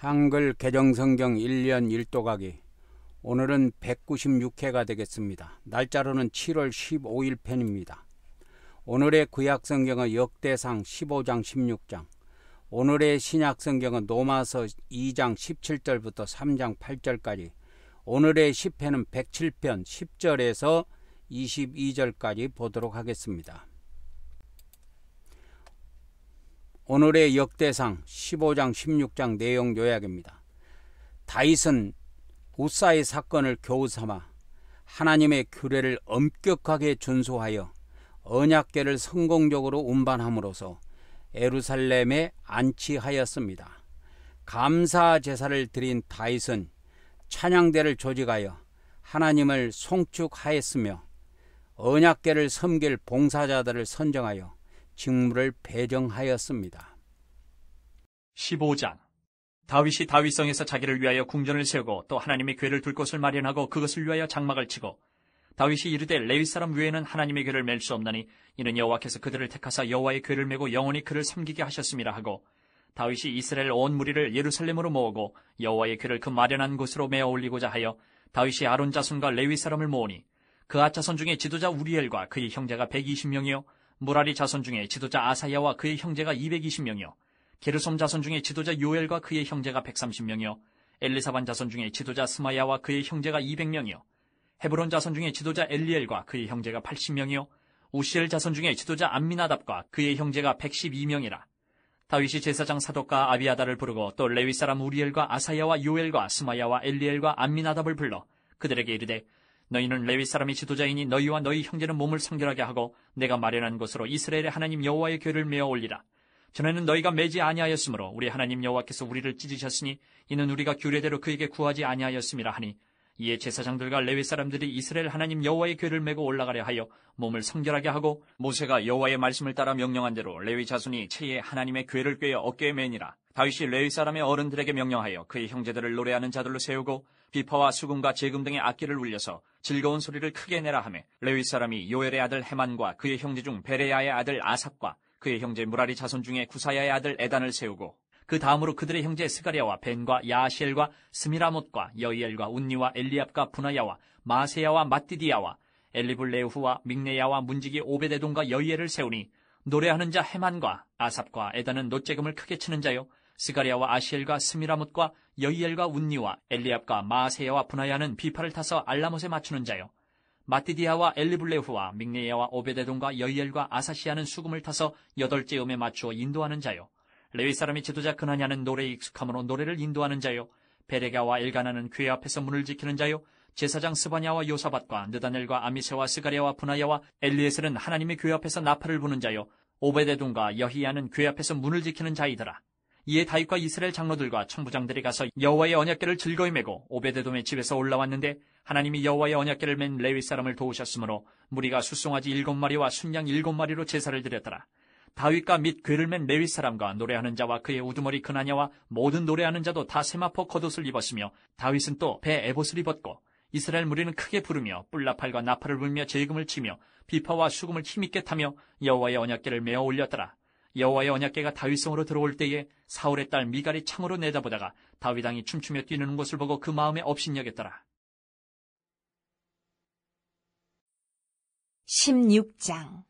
한글 개정성경 1년 1도가기. 오늘은 196회가 되겠습니다. 날짜로는 7월 15일 편입니다. 오늘의 구약성경은 역대상 15장 16장, 오늘의 신약성경은 로마서 2장 17절부터 3장 8절까지, 오늘의 시편은 107편 10절에서 22절까지 보도록 하겠습니다. 오늘의 역대상 15장 16장 내용 요약입니다. 다윗은 우사의 사건을 교훈삼아 하나님의 규례를 엄격하게 준수하여 언약궤를 성공적으로 운반함으로써 예루살렘에 안치하였습니다. 감사 제사를 드린 다윗은 찬양대를 조직하여 하나님을 송축하였으며 언약궤를 섬길 봉사자들을 선정하여 직무를 배정하였습니다. 15장. 다윗이 다윗성에서 자기를 위하여 궁전을 세우고 또 하나님의 궤를 둘 곳을 마련하고 그것을 위하여 장막을 치고, 다윗이 이르되 레위 사람 외에는 하나님의 궤를 맬 수 없나니 이는 여호와께서 그들을 택하사 여호와의 궤를 메고 영원히 그를 섬기게 하셨음이라 하고, 다윗이 이스라엘 온 무리를 예루살렘으로 모으고 여호와의 궤를 그 마련한 곳으로 메어 올리고자 하여 다윗이 아론 자손과 레위 사람을 모으니, 그앗 자손 중에 지도자 우리엘과 그의 형제가 120명이요 무라리 자손 중에 지도자 아사야와 그의 형제가 220명이요 게르솜 자손 중에 지도자 요엘과 그의 형제가 130명이요 엘리사반 자손 중에 지도자 스마야와 그의 형제가 200명이요 헤브론 자손 중에 지도자 엘리엘과 그의 형제가 80명이요 우시엘 자손 중에 지도자 암미나답과 그의 형제가 112명이라. 다윗이 제사장 사독과 아비아다를 부르고 또 레위 사람 우리엘과 아사야와 요엘과 스마야와 엘리엘과 암미나답을 불러 그들에게 이르되, 너희는 레위 사람이 지도자이니 너희와 너희 형제는 몸을 성결하게 하고 내가 마련한 곳으로 이스라엘의 하나님 여호와의 궤를 메어 올리라. 전에는 너희가 매지 아니하였으므로 우리 하나님 여호와께서 우리를 찢으셨으니 이는 우리가 규례대로 그에게 구하지 아니하였음이라 하니, 이에 제사장들과 레위 사람들이 이스라엘 하나님 여호와의 궤를 메고 올라가려 하여 몸을 성결하게 하고, 모세가 여호와의 말씀을 따라 명령한 대로 레위 자손이 채에 하나님의 궤를 꿰어 어깨에 매니라. 다윗이 레위 사람의 어른들에게 명령하여 그의 형제들을 노래하는 자들로 세우고 비파와 수금과 제금 등의 악기를 울려서 즐거운 소리를 크게 내라 하매, 레위 사람이 요엘의 아들 헤만과 그의 형제 중 베레야의 아들 아삽과 그의 형제 무라리 자손 중에 구사야의 아들 에단을 세우고, 그 다음으로 그들의 형제 스가랴와 벤과 야시엘과 스미라못과 여이엘과 운니와 엘리압과 분하야와 마세야와 마띠디야와 엘리블레후와 믹네야와 문지기 오베데돔과 여이엘을 세우니, 노래하는 자 헤만과 아삽과 에단은 노재금을 크게 치는 자요 스가랴와 아시엘과 스미라못과 여이엘과 운니와 엘리압과 마세야와 분하야는 비파를 타서 알라못에 맞추는 자요 마띠디야와 엘리블레후와 믹네야와 오베데돔과 여이엘과 아사시아는 수금을 타서 8째 음에 맞추어 인도하는 자요 레위 사람이 지도자 그나냐는 노래에 익숙함으로 노래를 인도하는 자요 베레가와 엘가나는 궤 앞에서 문을 지키는 자요 제사장 스바냐와 요사밧과 느다넬과 아미세와 스가랴와 분하야와 엘리에셀은 하나님의 궤 앞에서 나팔을 부는 자요 오베데돔과 여히야는 궤 앞에서 문을 지키는 자이더라. 이에 다윗과 이스라엘 장로들과 천부장들이 가서 여호와의 언약궤를 즐거이 메고 오베데돔의 집에서 올라왔는데, 하나님이 여호와의 언약궤를 맨 레위 사람을 도우셨으므로 무리가 숫송아지 7마리와 순양 7마리로 제사를 드렸더라. 다윗과 및 궤를 맨 레위 사람과 노래하는 자와 그의 우두머리 그나냐와 모든 노래하는 자도 다 세마포 겉옷을 입었으며, 다윗은 또 배 에봇을 입었고, 이스라엘 무리는 크게 부르며 뿔나팔과 나팔을 불며 제금을 치며 비파와 수금을 힘있게 타며 여호와의 언약궤를 메어 올렸더라. 여호와의 언약궤가 다윗성으로 들어올 때에 사울의 딸 미갈이 창으로 내다보다가 다윗 왕이 춤추며 뛰는 것을 보고 그 마음에 업신여겼더라. 16장.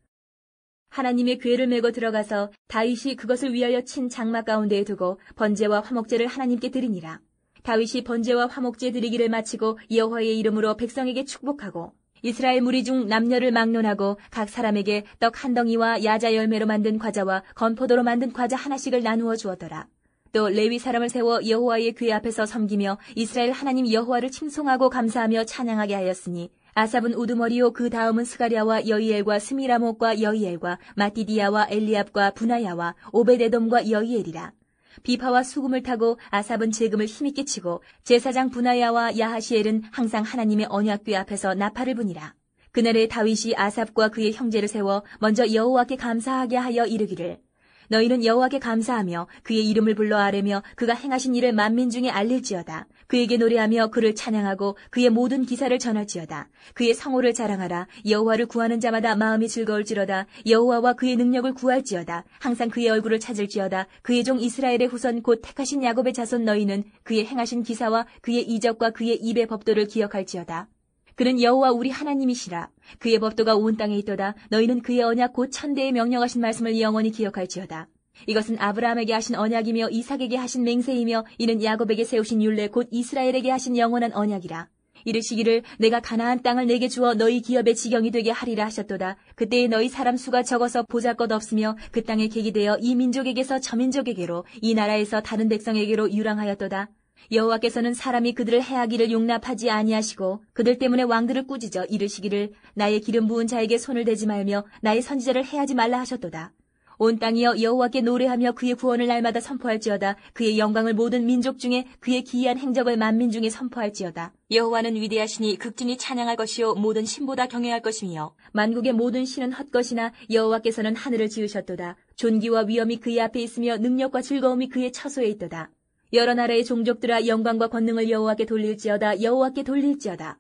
하나님의 궤를 메고 들어가서 다윗이 그것을 위하여 친 장막 가운데에 두고 번제와 화목제를 하나님께 드리니라. 다윗이 번제와 화목제 드리기를 마치고 여호와의 이름으로 백성에게 축복하고, 이스라엘 무리 중 남녀를 막론하고 각 사람에게 떡 한 덩이와 야자 열매로 만든 과자와 건포도로 만든 과자 하나씩을 나누어 주었더라. 또 레위 사람을 세워 여호와의 궤 앞에서 섬기며 이스라엘 하나님 여호와를 칭송하고 감사하며 찬양하게 하였으니, 아삽은 우두머리요 그 다음은 스가랴와 여이엘과 스미라못과 여이엘과 마띠디야와 엘리압과 분하야와 오베데돔과 여이엘이라. 비파와 수금을 타고 아삽은 제금을 힘있게 치고, 제사장 분하야와 야하시엘은 항상 하나님의 언약궤 앞에서 나팔을 부니라. 그날에 다윗이 아삽과 그의 형제를 세워 먼저 여호와께 감사하게 하여 이르기를, 너희는 여호와께 감사하며 그의 이름을 불러 아뢰며 그가 행하신 일을 만민 중에 알릴지어다. 그에게 노래하며 그를 찬양하고 그의 모든 기사를 전할지어다. 그의 성호를 자랑하라. 여호와를 구하는 자마다 마음이 즐거울지로다. 여호와와 그의 능력을 구할지어다. 항상 그의 얼굴을 찾을지어다. 그의 종 이스라엘의 후손 곧 택하신 야곱의 자손 너희는 그의 행하신 기사와 그의 이적과 그의 입의 법도를 기억할지어다. 그는 여호와 우리 하나님이시라. 그의 법도가 온 땅에 있도다. 너희는 그의 언약 곧 천대에 명령하신 말씀을 영원히 기억할지어다. 이것은 아브라함에게 하신 언약이며 이삭에게 하신 맹세이며 이는 야곱에게 세우신 율례 곧 이스라엘에게 하신 영원한 언약이라. 이르시기를 내가 가나안 땅을 내게 주어 너희 기업의 지경이 되게 하리라 하셨도다. 그때에 너희 사람 수가 적어서 보잘것없으며 그 땅에 객이 되어 이 민족에게서 저 민족에게로 이 나라에서 다른 백성에게로 유랑하였도다. 여호와께서는 사람이 그들을 해하기를 용납하지 아니하시고 그들 때문에 왕들을 꾸짖어 이르시기를 나의 기름 부은 자에게 손을 대지 말며 나의 선지자를 해하지 말라 하셨도다. 온 땅이여 여호와께 노래하며 그의 구원을 날마다 선포할지어다. 그의 영광을 모든 민족 중에 그의 기이한 행적을 만민 중에 선포할지어다. 여호와는 위대하시니 극진히 찬양할 것이요 모든 신보다 경외할 것이며 만국의 모든 신은 헛것이나 여호와께서는 하늘을 지으셨도다. 존귀와 위엄이 그의 앞에 있으며 능력과 즐거움이 그의 처소에 있도다. 여러 나라의 종족들아 영광과 권능을 여호와께 돌릴지어다. 여호와께 돌릴지어다.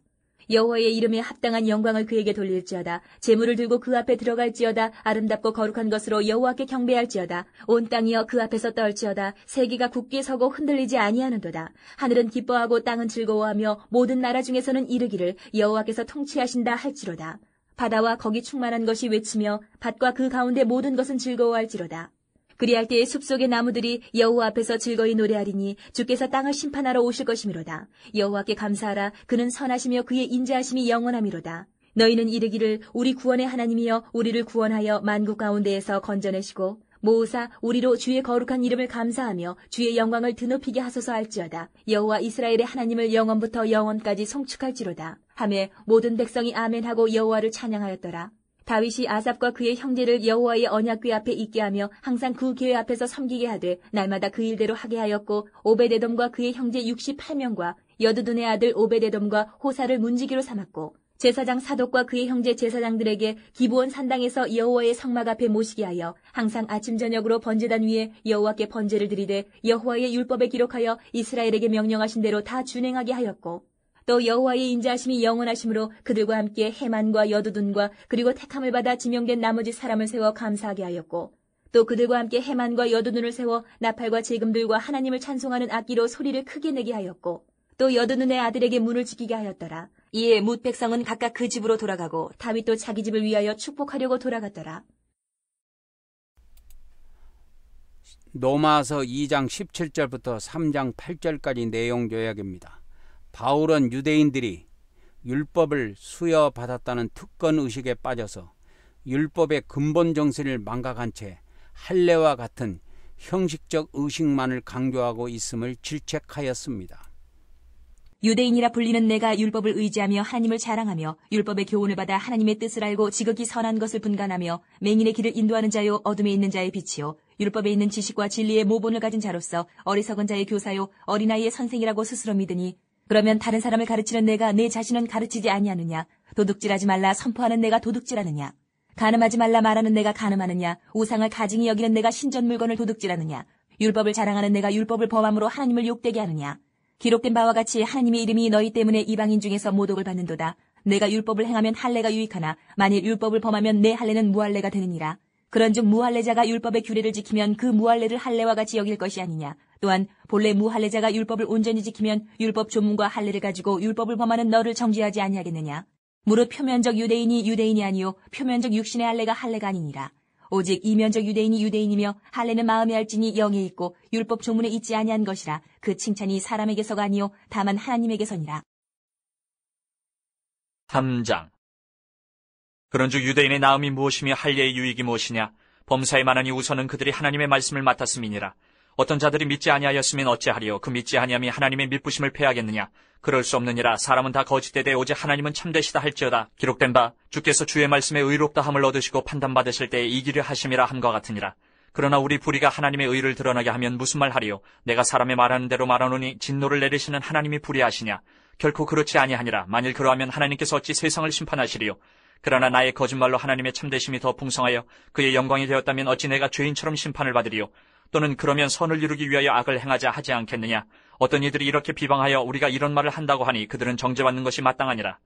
여호와의 이름에 합당한 영광을 그에게 돌릴지어다. 제물을 들고 그 앞에 들어갈지어다. 아름답고 거룩한 것으로 여호와께 경배할지어다. 온 땅이여 그 앞에서 떨지어다. 세계가 굳게 서고 흔들리지 아니하는도다. 하늘은 기뻐하고 땅은 즐거워하며 모든 나라 중에서는 이르기를 여호와께서 통치하신다 할지로다. 바다와 거기 충만한 것이 외치며 밭과 그 가운데 모든 것은 즐거워할지로다. 그리할 때에 숲속의 나무들이 여호와 앞에서 즐거이 노래하리니 주께서 땅을 심판하러 오실 것이미로다. 여호와께 감사하라. 그는 선하시며 그의 인자하심이 영원하미로다. 너희는 이르기를 우리 구원의 하나님이여 우리를 구원하여 만국 가운데에서 건져내시고 모으사 우리로 주의 거룩한 이름을 감사하며 주의 영광을 드높이게 하소서 할지어다. 여호와 이스라엘의 하나님을 영원부터 영원까지 송축할지로다. 하매 모든 백성이 아멘하고 여호와를 찬양하였더라. 다윗이 아삽과 그의 형제를 여호와의 언약궤 앞에 있게 하며 항상 그 궤 앞에서 섬기게 하되 날마다 그 일대로 하게 하였고 오베데돔과 그의 형제 68명과 여두둔의 아들 오베데돔과 호사를 문지기로 삼았고 제사장 사독과 그의 형제 제사장들에게 기브온 산당에서 여호와의 성막 앞에 모시게 하여 항상 아침 저녁으로 번제단 위에 여호와께 번제를 드리되 여호와의 율법에 기록하여 이스라엘에게 명령하신 대로 다 준행하게 하였고 또 여호와의 인자하심이 영원하심으로 그들과 함께 해만과 여두둔과 그리고 택함을 받아 지명된 나머지 사람을 세워 감사하게 하였고 또 그들과 함께 해만과 여두둔을 세워 나팔과 제금들과 하나님을 찬송하는 악기로 소리를 크게 내게 하였고 또 여두둔의 아들에게 문을 지키게 하였더라. 이에 뭇 백성은 각각 그 집으로 돌아가고 다윗도 자기 집을 위하여 축복하려고 돌아갔더라. 로마서 2장 17절부터 3장 8절까지 내용 요약입니다. 바울은 유대인들이 율법을 수여받았다는 특권 의식에 빠져서 율법의 근본 정신을 망각한 채 할례와 같은 형식적 의식만을 강조하고 있음을 질책하였습니다. 유대인이라 불리는 내가 율법을 의지하며 하나님을 자랑하며 율법의 교훈을 받아 하나님의 뜻을 알고 지극히 선한 것을 분간하며 맹인의 길을 인도하는 자요 어둠에 있는 자의 빛이요 율법에 있는 지식과 진리의 모본을 가진 자로서 어리석은 자의 교사요 어린아이의 선생이라고 스스로 믿으니 그러면 다른 사람을 가르치는 내가 내 자신은 가르치지 아니하느냐? 도둑질하지 말라 선포하는 내가 도둑질하느냐? 간음하지 말라 말하는 내가 간음하느냐? 우상을 가증히 여기는 내가 신전 물건을 도둑질하느냐? 율법을 자랑하는 내가 율법을 범함으로 하나님을 욕되게 하느냐? 기록된 바와 같이 하나님의 이름이 너희 때문에 이방인 중에서 모독을 받는도다. 내가 율법을 행하면 할례가 유익하나 만일 율법을 범하면 내 할례는 무할례가 되느니라. 그런즉 무할례자가 율법의 규례를 지키면 그 무할례를 할례와 같이 여길 것이 아니냐. 또한 본래 무할례자가 율법을 온전히 지키면 율법 조문과 할례를 가지고 율법을 범하는 너를 정죄하지 아니하겠느냐. 무릇 표면적 유대인이 유대인이 아니요 표면적 육신의 할례가 할례가 아니니라. 오직 이면적 유대인이 유대인이며 할례는 마음에 할지니 영에 있고 율법 조문에 있지 아니한 것이라. 그 칭찬이 사람에게서가 아니요 다만 하나님에게서니라. 3장. 그런즉 유대인의 나음이 무엇이며 할례의 유익이 무엇이냐? 범사에 많으니 우선은 그들이 하나님의 말씀을 맡았음이니라. 어떤 자들이 믿지 아니하였으면 어찌하리요? 그 믿지 아니함이 하나님의 믿부심을 패하겠느냐? 그럴 수 없느니라. 사람은 다 거짓되되 오직 하나님은 참되시다 할지어다. 기록된 바 주께서 주의 말씀에 의롭다함을 얻으시고 판단받으실 때에 이기려 하심이라 함과 같으니라. 그러나 우리 불의가 하나님의 의를 드러나게 하면 무슨 말 하리요? 내가 사람의 말하는 대로 말하노니 진노를 내리시는 하나님이 불의하시냐? 결코 그렇지 아니하니라. 만일 그러하면 하나님께서 어찌 세상을 심판하시리요? 그러나 나의 거짓말로 하나님의 참되심이 더 풍성하여 그의 영광이 되었다면 어찌 내가 죄인처럼 심판을 받으리요? 또는 그러면 선을 이루기 위하여 악을 행하자 하지 않겠느냐? 어떤 이들이 이렇게 비방하여 우리가 이런 말을 한다고 하니 그들은 정죄받는 것이 마땅하니라.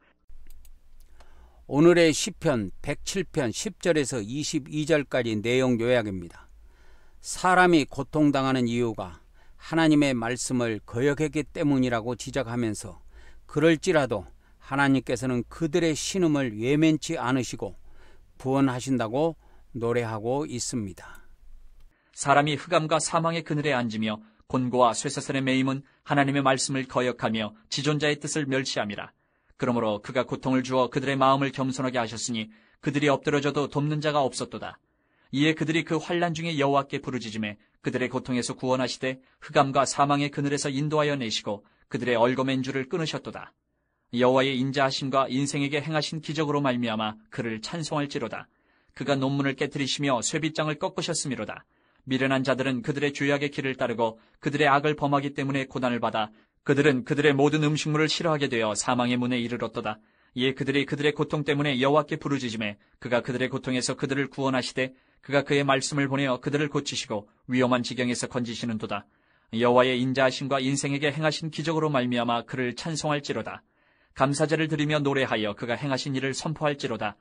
오늘의 시편 107편 10절에서 22절까지 내용 요약입니다. 사람이 고통당하는 이유가 하나님의 말씀을 거역했기 때문이라고 지적하면서 그럴지라도 하나님께서는 그들의 신음을 외면치 않으시고 구원하신다고 노래하고 있습니다. 사람이 흑암과 사망의 그늘에 앉으며 곤고와 쇠사슬의 매임은 하나님의 말씀을 거역하며 지존자의 뜻을 멸시함이라. 그러므로 그가 고통을 주어 그들의 마음을 겸손하게 하셨으니 그들이 엎드러져도 돕는 자가 없었도다. 이에 그들이 그 환난 중에 여호와께 부르짖음에 그들의 고통에서 구원하시되 흑암과 사망의 그늘에서 인도하여 내시고 그들의 얼거맨 줄을 끊으셨도다. 여호와의 인자하심과 인생에게 행하신 기적으로 말미암아 그를 찬송할지로다. 그가 논문을 깨뜨리시며 쇠빗장을 꺾으셨음이로다. 미련한 자들은 그들의 죄악의 길을 따르고 그들의 악을 범하기 때문에 고난을 받아 그들은 그들의 모든 음식물을 싫어하게 되어 사망의 문에 이르렀도다. 이에 그들이 그들의 고통 때문에 여호와께 부르짖음에 그가 그들의 고통에서 그들을 구원하시되 그가 그의 말씀을 보내어 그들을 고치시고 위험한 지경에서 건지시는도다. 여호와의 인자하심과 인생에게 행하신 기적으로 말미암아 그를 찬송할지로다. 감사제를 드리며 노래하여 그가 행하신 일을 선포할지로다.